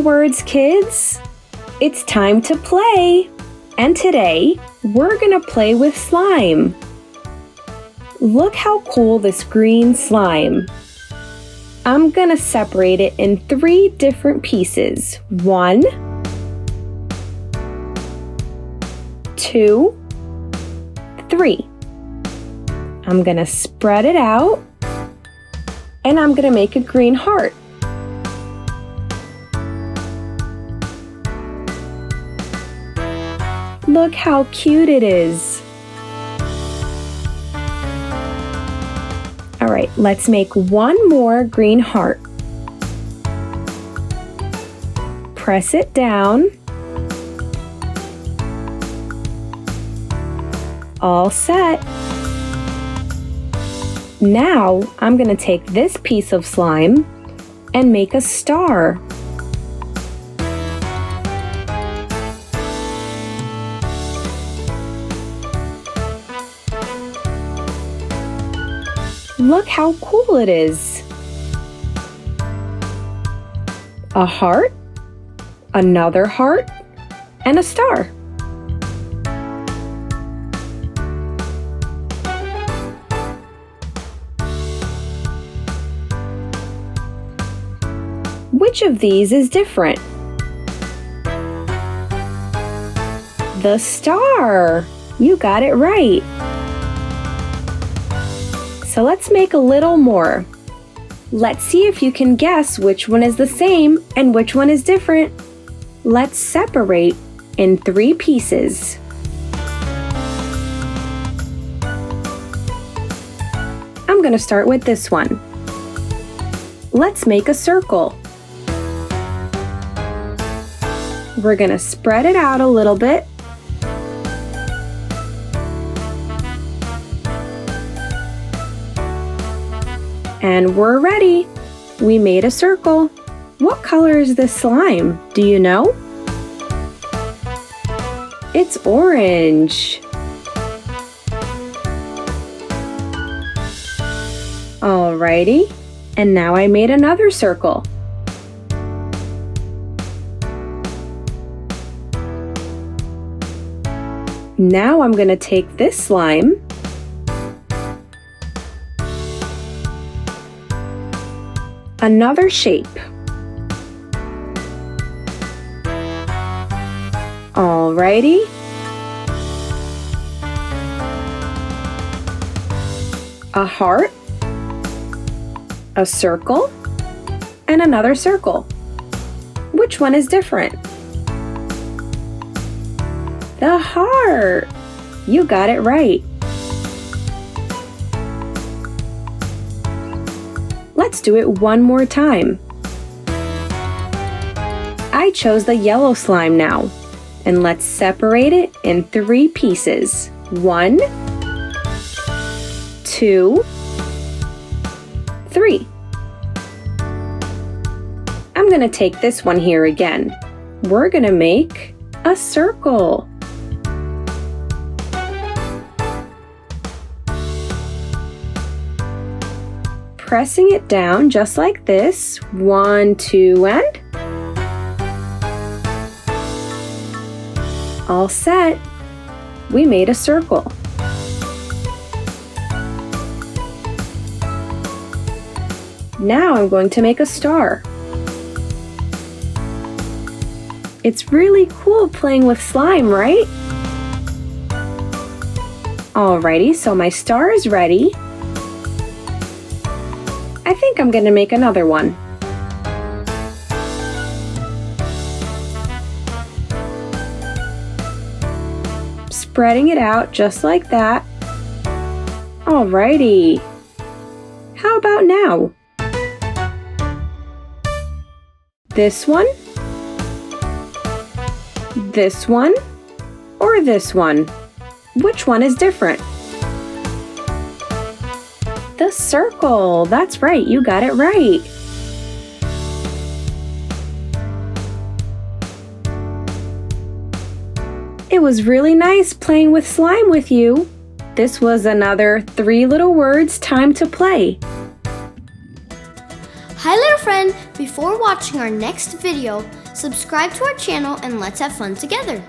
little words, kids. It's time to play. And today, we're gonna play with slime. Look how cool this green slime. I'm gonna separate it in 3 different pieces. 1, 2, 3. I'm gonna spread it out and I'm gonna make a green heart. Look how cute it is. All right, let's make one more green heart. Press it down. All set. Now I'm going to take this piece of slime and make a star. Look how cool it is. A heart, another heart, and a star. Which of these is different? The star! You got it right. So let's make a little more. Let's see if you can guess which one is the same and which one is different. Let's separate in 3 pieces. I'm going to start with this one. Let's make a circle. We're going to spread it out a little bit. And we're ready. We made a circle. What color is this slime? Do you know? It's orange. Alrighty. And now I made another circle. Now I'm going to take this slime another shape. Alrighty. A heart, a circle, and another circle. Which one is different? The heart! You got it right. Let's do it one more time. I chose the yellow slime now, and let's separate it in 3 pieces. 1, 2, 3. I'm going to take this one here again. We're going to make a circle. Pressing it down just like this. 1, 2, and all set. We made a circle. Now I'm going to make a star. It's really cool playing with slime, right? Alrighty, so my star is ready. I think I'm going to make another one. Spreading it out just like that. Alrighty. How about now? This one, or this one? Which one is different? The circle. That's right, you got it right. It was really nice playing with slime with you. This was another 3 little words time to play. Hi little friend, before watching our next video, subscribe to our channel and let's have fun together.